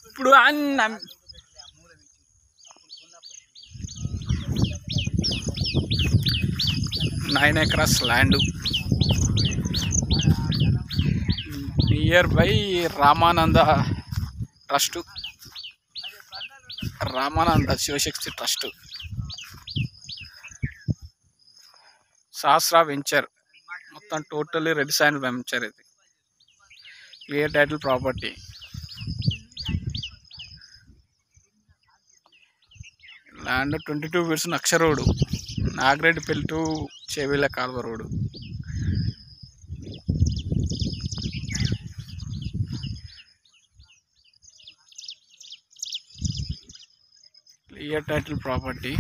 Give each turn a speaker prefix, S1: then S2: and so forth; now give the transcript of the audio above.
S1: ఇప్పుడు 9 acres land nearby Ramananda trust, Ramananda Shivashakti trust, Sahasra venture. మొత్తం totally red sand venture. ఇది clear title property. Land 22 feets నక్ష road, Nagireddipalli to Chevella కాలువ road. Clear title property.